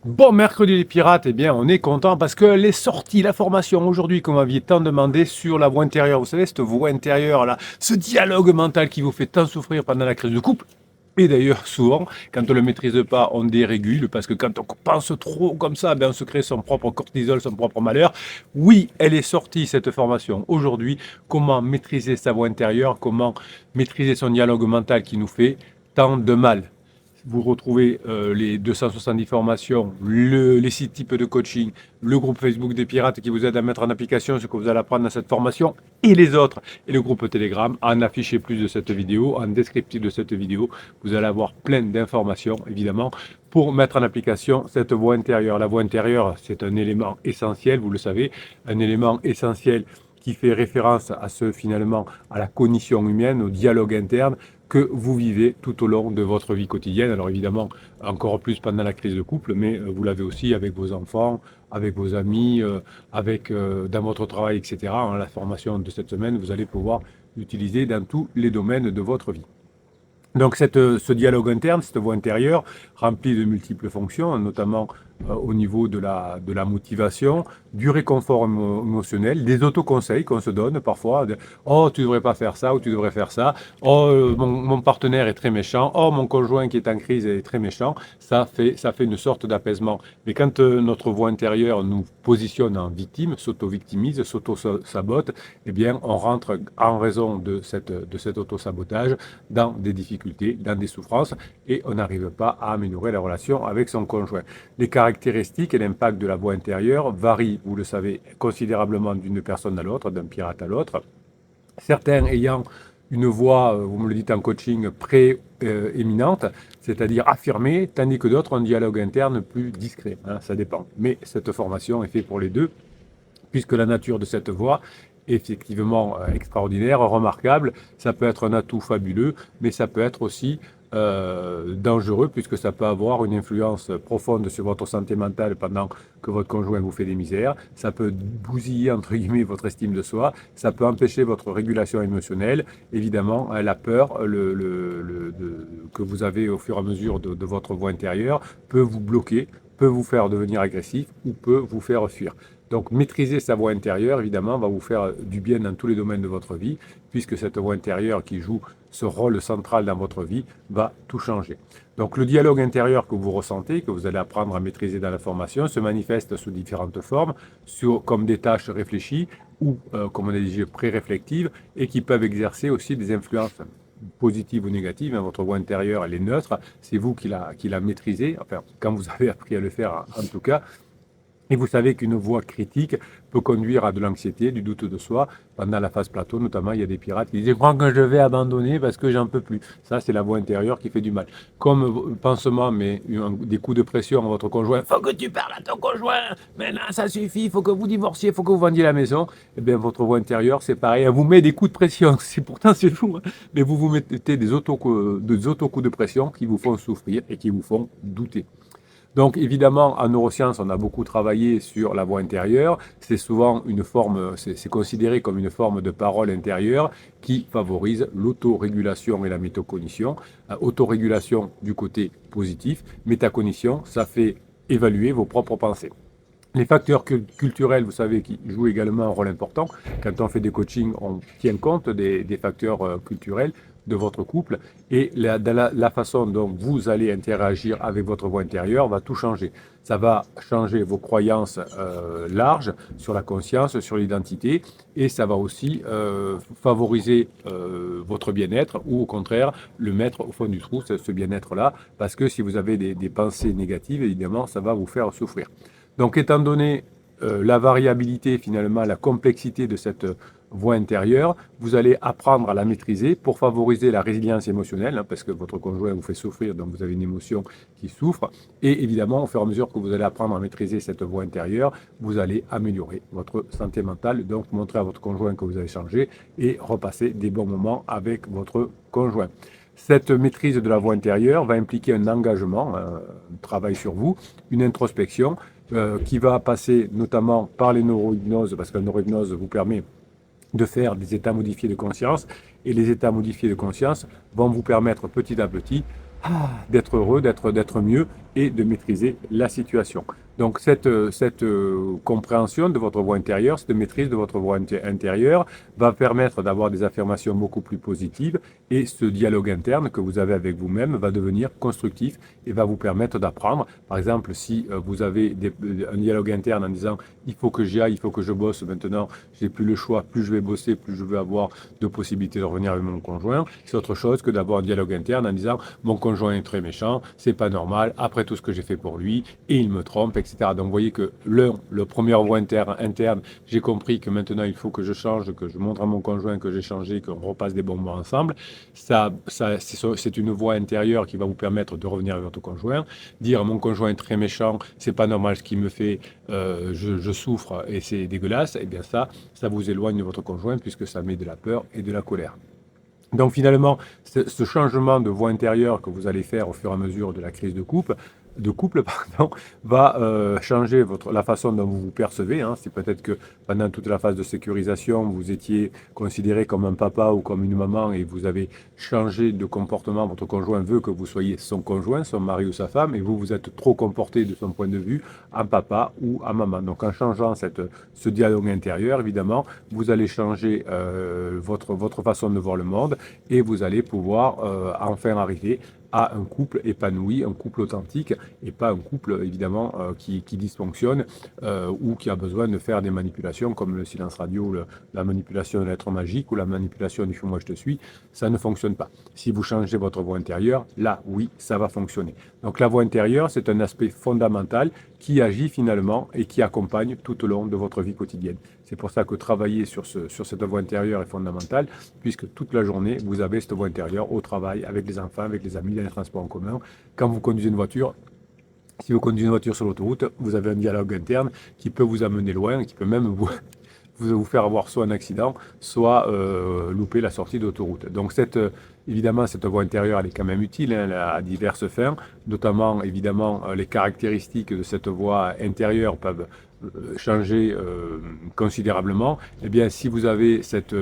Bon, mercredi les pirates, eh bien, on est content parce qu'elle est sortie, la formation aujourd'hui, comme vous m'aviez tant demandé, sur la voix intérieure. Vous savez, cette voix intérieure, là, ce dialogue mental qui vous fait tant souffrir pendant la crise de couple. Et d'ailleurs, souvent, quand on ne le maîtrise pas, on dérégule parce que quand on pense trop comme ça, ben, on se crée son propre cortisol, son propre malheur. Oui, elle est sortie, cette formation, aujourd'hui. Comment maîtriser sa voix intérieure, comment maîtriser son dialogue mental qui nous fait tant de mal. Vous retrouvez les 270 formations, les 6 types de coaching, le groupe Facebook des pirates qui vous aide à mettre en application ce que vous allez apprendre dans cette formation et les autres. Et le groupe Telegram, en afficher plus de cette vidéo, en descriptif de cette vidéo, vous allez avoir plein d'informations, évidemment, pour mettre en application cette voix intérieure. La voix intérieure, c'est un élément essentiel, vous le savez, un élément essentiel qui fait référence à finalement, à la cognition humaine, au dialogue interne, que vous vivez tout au long de votre vie quotidienne. Alors évidemment, encore plus pendant la crise de couple, mais vous l'avez aussi avec vos enfants, avec vos amis, dans votre travail, etc. La formation de cette semaine, vous allez pouvoir l'utiliser dans tous les domaines de votre vie. Donc ce dialogue interne, cette voix intérieure, remplie de multiples fonctions, notamment au niveau de la motivation, du réconfort émotionnel, des autoconseils qu'on se donne parfois. Oh, tu devrais pas faire ça ou tu devrais faire ça. Oh, mon partenaire est très méchant. Oh, mon conjoint qui est en crise est très méchant. Ça fait une sorte d'apaisement. Mais quand notre voix intérieure nous positionne en victime, s'auto-victimise, s'auto-sabote, eh bien, on rentre en raison de cet auto-sabotage dans des difficultés, dans des souffrances, et on n'arrive pas à améliorer la relation avec son conjoint. Les caractéristiques et l'impact de la voix intérieure varient, vous le savez, considérablement d'une personne à l'autre, d'un pirate à l'autre. Certains ayant une voix, vous me le dites en coaching, prééminente, c'est-à-dire affirmée, tandis que d'autres ont un dialogue interne plus discret. Hein, ça dépend. Mais cette formation est faite pour les deux, puisque la nature de cette voix est effectivement extraordinaire, remarquable. Ça peut être un atout fabuleux, mais ça peut être aussi dangereux, puisque ça peut avoir une influence profonde sur votre santé mentale pendant que votre conjoint vous fait des misères. Ça peut bousiller, entre guillemets, votre estime de soi. Ça peut empêcher votre régulation émotionnelle. Évidemment, la peur que vous avez au fur et à mesure de votre voix intérieure peut vous bloquer, peut vous faire devenir agressif ou peut vous faire fuir. Donc maîtriser sa voix intérieure, évidemment, va vous faire du bien dans tous les domaines de votre vie, puisque cette voix intérieure qui joue ce rôle central dans votre vie va tout changer. Donc le dialogue intérieur que vous ressentez, que vous allez apprendre à maîtriser dans la formation, se manifeste sous différentes formes, comme des tâches réfléchies ou, comme on a dit, pré-réflectives, et qui peuvent exercer aussi des influences positive ou négative. Hein, votre voix intérieure, elle est neutre. C'est vous qui la maîtrisez, enfin, quand vous avez appris à le faire, en tout cas. Et vous savez qu'une voix critique peut conduire à de l'anxiété, du doute de soi. Pendant la phase plateau, notamment, il y a des pirates qui disent « Je crois que je vais abandonner parce que j'en peux plus ». Ça, c'est la voix intérieure qui fait du mal. Comme pansement, mais des coups de pression à votre conjoint. « Faut que tu parles à ton conjoint. Maintenant, ça suffit. Il faut que vous divorciez. Il faut que vous vendiez la maison. » Eh bien, votre voix intérieure, c'est pareil. Elle vous met des coups de pression. Pourtant, c'est fou. Hein, mais vous vous mettez des auto-coups de pression qui vous font souffrir et qui vous font douter. Donc évidemment, en neurosciences, on a beaucoup travaillé sur la voix intérieure. C'est souvent une forme, c'est considéré comme une forme de parole intérieure qui favorise l'autorégulation et la métacognition. Autorégulation du côté positif, métacognition, ça fait évaluer vos propres pensées. Les facteurs culturels, vous savez, qui jouent également un rôle important. Quand on fait des coachings, on tient compte des facteurs culturels de votre couple et la façon dont vous allez interagir avec votre voix intérieure va tout changer. Ça va changer vos croyances larges sur la conscience, sur l'identité et ça va aussi favoriser votre bien-être ou au contraire le mettre au fond du trou, ce bien-être-là, parce que si vous avez des pensées négatives, évidemment, ça va vous faire souffrir. Donc, étant donné la variabilité, finalement, la complexité de cette voix intérieure, vous allez apprendre à la maîtriser pour favoriser la résilience émotionnelle, hein, parce que votre conjoint vous fait souffrir, donc vous avez une émotion qui souffre. Et évidemment, au fur et à mesure que vous allez apprendre à maîtriser cette voix intérieure, vous allez améliorer votre santé mentale, donc montrer à votre conjoint que vous avez changé et repasser des bons moments avec votre conjoint. Cette maîtrise de la voix intérieure va impliquer un engagement, un travail sur vous, une introspection, qui va passer notamment par les neurohypnoses, parce que la neurohypnose vous permet de faire des états modifiés de conscience, et les états modifiés de conscience vont vous permettre petit à petit d'être heureux, d'être mieux, et de maîtriser la situation. Donc cette compréhension de votre voix intérieure, cette maîtrise de votre voix intérieure va permettre d'avoir des affirmations beaucoup plus positives et ce dialogue interne que vous avez avec vous-même va devenir constructif et va vous permettre d'apprendre. Par exemple, si vous avez un dialogue interne en disant il faut que j'y aille, il faut que je bosse maintenant, j'ai plus le choix, plus je vais bosser, plus je vais avoir de possibilités de revenir avec mon conjoint, c'est autre chose que d'avoir un dialogue interne en disant mon conjoint est très méchant, c'est pas normal, après tout ce que j'ai fait pour lui, et il me trompe, etc. Donc vous voyez que le premier voix interne, j'ai compris que maintenant il faut que je change, que je montre à mon conjoint que j'ai changé, qu'on repasse des bons mots ensemble. C'est une voix intérieure qui va vous permettre de revenir avec votre conjoint. Dire mon conjoint est très méchant, c'est pas normal ce qu'il me fait, je souffre et c'est dégueulasse, et bien ça vous éloigne de votre conjoint puisque ça met de la peur et de la colère. Donc finalement, ce changement de voix intérieure que vous allez faire au fur et à mesure de la crise de couple, pardon, va changer la façon dont vous vous percevez. Hein. C'est peut-être que pendant toute la phase de sécurisation, vous étiez considéré comme un papa ou comme une maman et vous avez changé de comportement. Votre conjoint veut que vous soyez son conjoint, son mari ou sa femme, et vous vous êtes trop comporté de son point de vue en papa ou en maman. Donc en changeant ce dialogue intérieur, évidemment, vous allez changer votre façon de voir le monde et vous allez pouvoir enfin arriver à un couple épanoui, un couple authentique et pas un couple évidemment qui dysfonctionne ou qui a besoin de faire des manipulations comme le silence radio, la manipulation de l'être magique ou la manipulation du moi je te suis, ça ne fonctionne pas. Si vous changez votre voix intérieure, là oui, ça va fonctionner. Donc la voix intérieure, c'est un aspect fondamental qui agit finalement et qui accompagne tout au long de votre vie quotidienne. C'est pour ça que travailler sur cette voix intérieure est fondamental, puisque toute la journée, vous avez cette voix intérieure au travail, avec les enfants, avec les amis, dans les transports en commun. Quand vous conduisez une voiture, si vous conduisez une voiture sur l'autoroute, vous avez un dialogue interne qui peut vous amener loin, qui peut même vous faire avoir soit un accident, soit louper la sortie d'autoroute. Donc évidemment, cette voix intérieure, elle est quand même utile hein, à diverses fins, notamment évidemment les caractéristiques de cette voix intérieure peuvent changer considérablement. Eh bien, si vous avez cette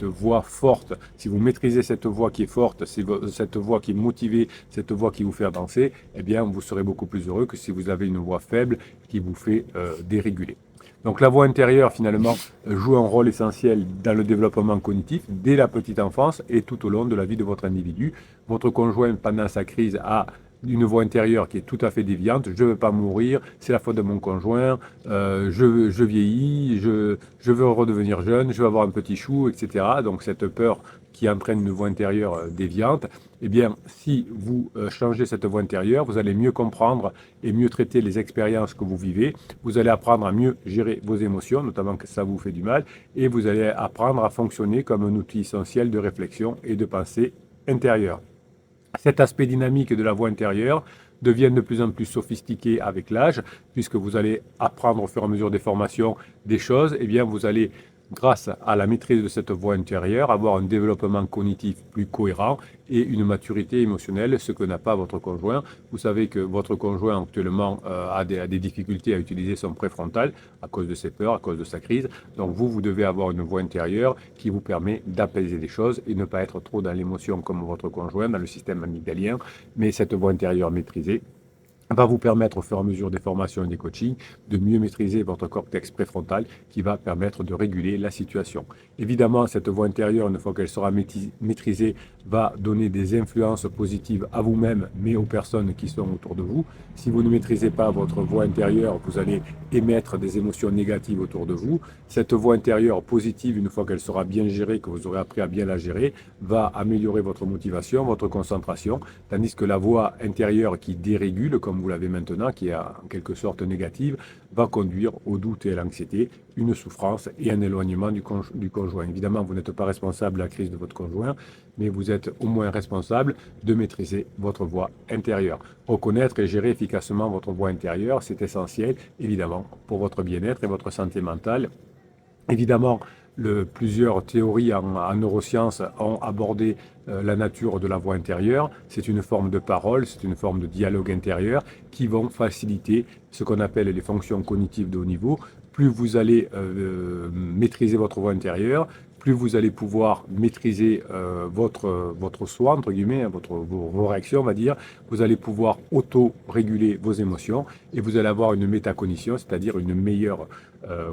voix forte, si vous maîtrisez cette voix qui est forte, cette voix qui est motivée, cette voix qui vous fait avancer, eh bien, vous serez beaucoup plus heureux que si vous avez une voix faible qui vous fait déréguler. Donc la voix intérieure, finalement, joue un rôle essentiel dans le développement cognitif dès la petite enfance et tout au long de la vie de votre individu. Votre conjoint, pendant sa crise, a une voix intérieure qui est tout à fait déviante. Je ne veux pas mourir, c'est la faute de mon conjoint, je vieillis, je veux redevenir jeune, je veux avoir un petit chou, etc. Donc cette peur qui entraîne une voix intérieure déviante, eh bien, si vous changez cette voix intérieure, vous allez mieux comprendre et mieux traiter les expériences que vous vivez. Vous allez apprendre à mieux gérer vos émotions, notamment que ça vous fait du mal, et vous allez apprendre à fonctionner comme un outil essentiel de réflexion et de pensée intérieure. Cet aspect dynamique de la voix intérieure devient de plus en plus sophistiqué avec l'âge, puisque vous allez apprendre au fur et à mesure des formations des choses, eh bien vous allez, grâce à la maîtrise de cette voix intérieure, avoir un développement cognitif plus cohérent et une maturité émotionnelle, ce que n'a pas votre conjoint. Vous savez que votre conjoint actuellement a des difficultés à utiliser son préfrontal à cause de ses peurs, à cause de sa crise. Donc vous devez avoir une voix intérieure qui vous permet d'apaiser les choses et ne pas être trop dans l'émotion comme votre conjoint, dans le système amygdalien, mais cette voix intérieure maîtrisée va vous permettre au fur et à mesure des formations et des coachings de mieux maîtriser votre cortex préfrontal qui va permettre de réguler la situation. Évidemment, cette voix intérieure, une fois qu'elle sera maîtrisée, va donner des influences positives à vous-même, mais aux personnes qui sont autour de vous. Si vous ne maîtrisez pas votre voix intérieure, vous allez émettre des émotions négatives autour de vous. Cette voix intérieure positive, une fois qu'elle sera bien gérée, que vous aurez appris à bien la gérer, va améliorer votre motivation, votre concentration, tandis que la voix intérieure qui dérégule, comme vous l'avez maintenant, qui est en quelque sorte négative, va conduire au doute et à l'anxiété, une souffrance et un éloignement du conjoint. Évidemment, vous n'êtes pas responsable de la crise de votre conjoint, mais vous êtes au moins responsable de maîtriser votre voix intérieure. Reconnaître et gérer efficacement votre voix intérieure, c'est essentiel, évidemment, pour votre bien-être et votre santé mentale. Évidemment, plusieurs théories en neurosciences ont abordé la nature de la voix intérieure. C'est une forme de parole, c'est une forme de dialogue intérieur qui vont faciliter ce qu'on appelle les fonctions cognitives de haut niveau. Plus vous allez maîtriser votre voix intérieure, plus vous allez pouvoir maîtriser votre soi, entre guillemets, hein, vos réactions, on va dire. Vous allez pouvoir auto-réguler vos émotions et vous allez avoir une métacognition, c'est-à-dire une meilleure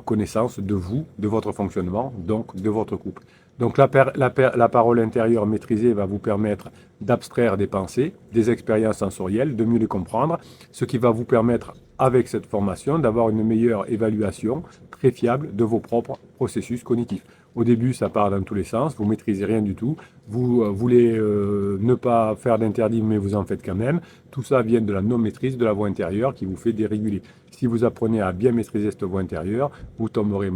connaissance de vous, de votre fonctionnement, donc de votre couple. Donc la parole intérieure maîtrisée va vous permettre d'abstraire des pensées, des expériences sensorielles, de mieux les comprendre, ce qui va vous permettre, avec cette formation, d'avoir une meilleure évaluation très fiable de vos propres processus cognitifs. Au début, ça part dans tous les sens, vous maîtrisez rien du tout, vous voulez ne pas faire d'interdit, mais vous en faites quand même. Tout ça vient de la non-maîtrise de la voix intérieure qui vous fait déréguler. Si vous apprenez à bien maîtriser cette voix intérieure, vous tomberez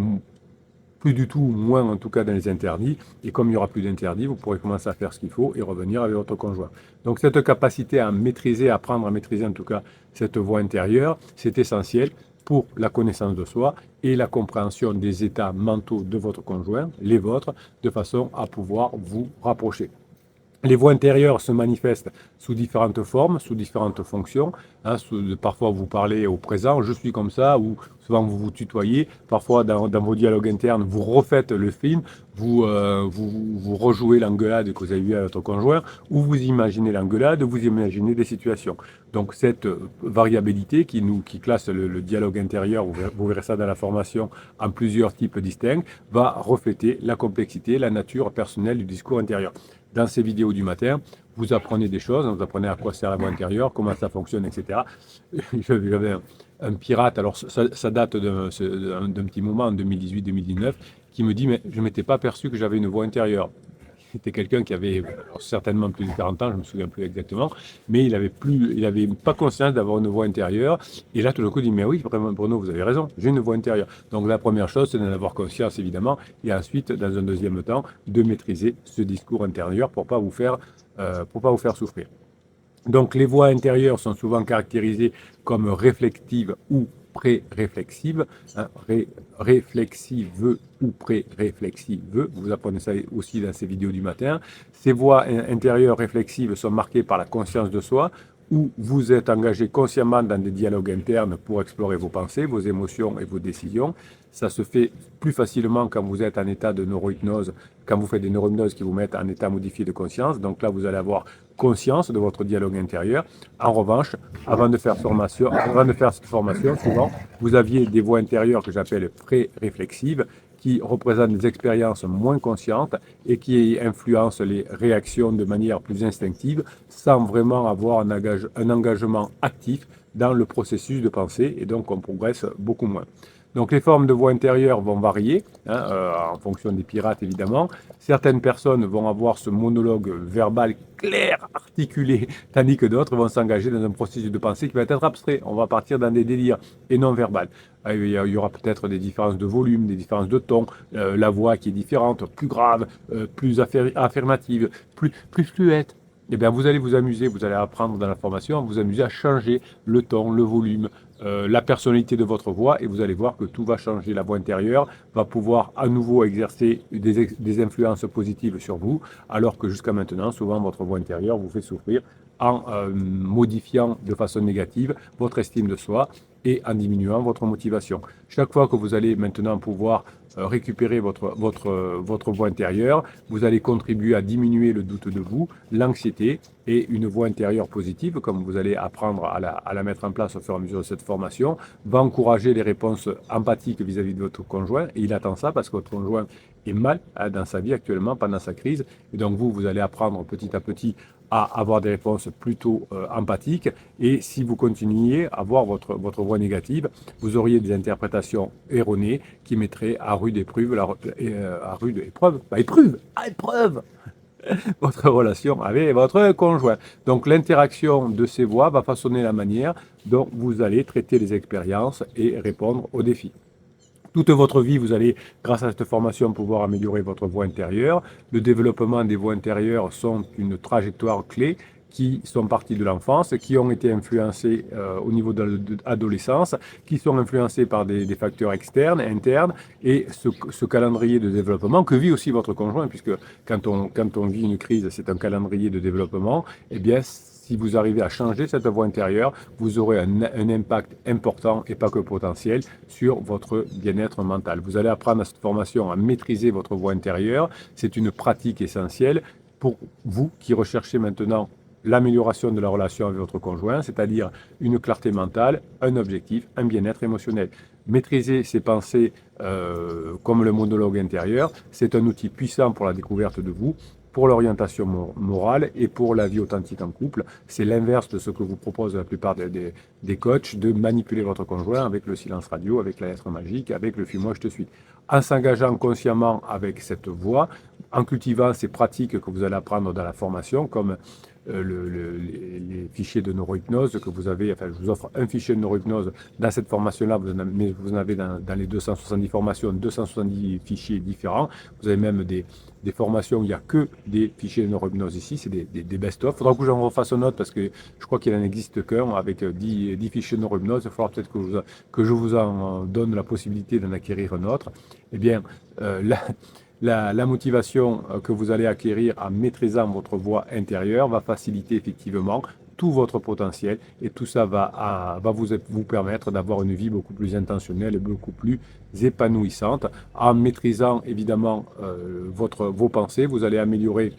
plus du tout, moins en tout cas dans les interdits. Et comme il n'y aura plus d'interdits, vous pourrez commencer à faire ce qu'il faut et revenir avec votre conjoint. Donc cette capacité à maîtriser, à apprendre à maîtriser en tout cas cette voix intérieure, c'est essentiel pour la connaissance de soi et la compréhension des états mentaux de votre conjoint, les vôtres, de façon à pouvoir vous rapprocher. Les voix intérieures se manifestent sous différentes formes, sous différentes fonctions. Hein, parfois, vous parlez au présent, je suis comme ça, ou souvent vous vous tutoyez. Parfois, dans vos dialogues internes, vous refaites le film, vous rejouez l'engueulade que vous avez eue avec votre conjoint, ou vous imaginez l'engueulade, vous imaginez des situations. Donc, cette variabilité qui classe le dialogue intérieur, vous verrez ça dans la formation, en plusieurs types distincts, va refléter la complexité, la nature personnelle du discours intérieur. Dans ces vidéos du matin, vous apprenez des choses, vous apprenez à quoi sert la voix intérieure, comment ça fonctionne, etc. J'avais un pirate, alors ça date d'un petit moment, en 2018-2019, qui me dit, mais je ne m'étais pas perçu que j'avais une voix intérieure. C'était quelqu'un qui avait certainement plus de 40 ans, je ne me souviens plus exactement, mais il avait pas conscience d'avoir une voix intérieure. Et là, tout d'un coup, il dit, mais oui, vraiment, Bruno, vous avez raison, j'ai une voix intérieure. Donc la première chose, c'est d'en avoir conscience, évidemment, et ensuite, dans un deuxième temps, de maîtriser ce discours intérieur pour pas vous faire souffrir. Donc les voix intérieures sont souvent caractérisées comme réflexives ou pré-réflexive, hein, réflexive ou pré-réflexive. Vous apprenez ça aussi dans ces vidéos du matin. Ces voix intérieures réflexives sont marquées par la conscience de soi, où vous êtes engagé consciemment dans des dialogues internes pour explorer vos pensées, vos émotions et vos décisions. Ça se fait plus facilement quand vous êtes en état de neurohypnose, quand vous faites des neurohypnoses qui vous mettent en état modifié de conscience. Donc là, vous allez avoir conscience de votre dialogue intérieur. En revanche, avant de faire cette formation, souvent, vous aviez des voix intérieures que j'appelle pré-réflexives, qui représentent des expériences moins conscientes et qui influencent les réactions de manière plus instinctive, sans vraiment avoir un engagement actif dans le processus de pensée, et donc on progresse beaucoup moins. Donc les formes de voix intérieure vont varier, en fonction des pirates évidemment. Certaines personnes vont avoir ce monologue verbal clair, articulé, tandis que d'autres vont s'engager dans un processus de pensée qui va être abstrait. On va partir dans des délires et non verbal. Il y aura peut-être des différences de volume, des différences de ton, la voix qui est différente, plus grave, plus affirmative, plus fluette. Eh bien, vous allez vous amuser, vous allez apprendre dans la formation, vous amuser à changer le ton, le volume, la personnalité de votre voix, et vous allez voir que tout va changer. La voix intérieure va pouvoir à nouveau exercer des influences positives sur vous, alors que jusqu'à maintenant, souvent, votre voix intérieure vous fait souffrir en modifiant de façon négative votre estime de soi et en diminuant votre motivation. Chaque fois que vous allez maintenant pouvoir récupérer votre voix intérieure, vous allez contribuer à diminuer le doute de vous, l'anxiété, et une voix intérieure positive, comme vous allez apprendre à la mettre en place au fur et à mesure de cette formation, va encourager les réponses empathiques vis-à-vis de votre conjoint, et il attend ça parce que votre conjoint est mal dans sa vie actuellement, pendant sa crise, et donc vous allez apprendre petit à petit à avoir des réponses plutôt empathiques, et si vous continuiez à avoir votre voix négative, vous auriez des interprétations erronées qui mettraient à rude épreuve votre relation avec votre conjoint. Donc l'interaction de ces voix va façonner la manière dont vous allez traiter les expériences et répondre aux défis. Toute votre vie, vous allez, grâce à cette formation, pouvoir améliorer votre voix intérieure. Le développement des voix intérieures sont une trajectoire clé qui sont partis de l'enfance, qui ont été influencés au niveau de l'adolescence, qui sont influencés par des facteurs externes, internes, et ce calendrier de développement que vit aussi votre conjoint, puisque quand on vit une crise, c'est un calendrier de développement, eh bien, si vous arrivez à changer cette voix intérieure, vous aurez un impact important et pas que potentiel sur votre bien-être mental. Vous allez apprendre à cette formation à maîtriser votre voix intérieure. C'est une pratique essentielle pour vous qui recherchez maintenant l'amélioration de la relation avec votre conjoint, c'est-à-dire une clarté mentale, un objectif, un bien-être émotionnel. Maîtriser ses pensées comme le monologue intérieur, c'est un outil puissant pour la découverte de vous, pour l'orientation morale et pour la vie authentique en couple. C'est l'inverse de ce que vous proposent la plupart des coachs, de manipuler votre conjoint avec le silence radio, avec la lettre magique, avec le fuis-moi, je te suis. En s'engageant consciemment avec cette voie, en cultivant ces pratiques que vous allez apprendre dans la formation, comme les fichiers de neurohypnose que vous avez, enfin je vous offre un fichier de neurohypnose dans cette formation-là, mais vous en avez dans les 270 formations, 270 fichiers différents. Vous avez même des formations où il n'y a que des fichiers de neurohypnose ici, c'est des best-of. Il faudra que j'en refasse une autre parce que je crois qu'il n'en existe qu'un avec 10 fichiers de neurohypnose. Il faudra peut-être que je vous en donne la possibilité d'en acquérir un autre. Eh bien, la motivation que vous allez acquérir en maîtrisant votre voix intérieure va faciliter effectivement tout votre potentiel et tout ça va vous permettre d'avoir une vie beaucoup plus intentionnelle et beaucoup plus épanouissante. En maîtrisant évidemment vos pensées, vous allez améliorer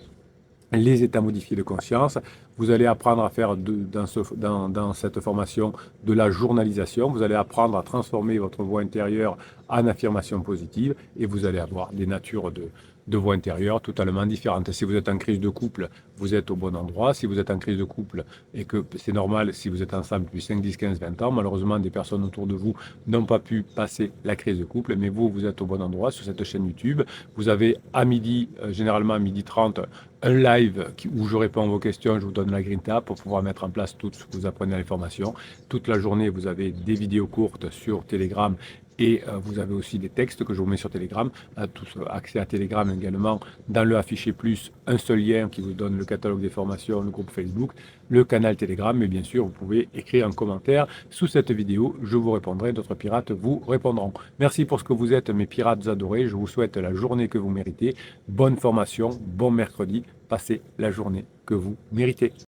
les états modifiés de conscience. Vous allez apprendre à faire dans cette formation de la journalisation. Vous allez apprendre à transformer votre voix intérieure en affirmation positive et vous allez avoir des natures de voix intérieure totalement différentes. Si vous êtes en crise de couple, vous êtes au bon endroit. Si vous êtes en crise de couple et que c'est normal, si vous êtes ensemble depuis 5, 10, 15, 20 ans, malheureusement, des personnes autour de vous n'ont pas pu passer la crise de couple, mais vous êtes au bon endroit sur cette chaîne YouTube. Vous avez à midi, généralement à 12h30, un live où je réponds à vos questions, je vous donne la grinta pour pouvoir mettre en place tout ce que vous apprenez à les formations. Toute la journée, vous avez des vidéos courtes sur Telegram et vous avez aussi des textes que je vous mets sur Telegram. Tous accès à Telegram également. Dans le affiché plus, un seul lien qui vous donne le catalogue des formations, le groupe Facebook, le canal Telegram. Mais bien sûr, vous pouvez écrire un commentaire sous cette vidéo. Je vous répondrai, d'autres pirates vous répondront. Merci pour ce que vous êtes, mes pirates adorés. Je vous souhaite la journée que vous méritez. Bonne formation, bon mercredi. Passez la journée que vous méritez.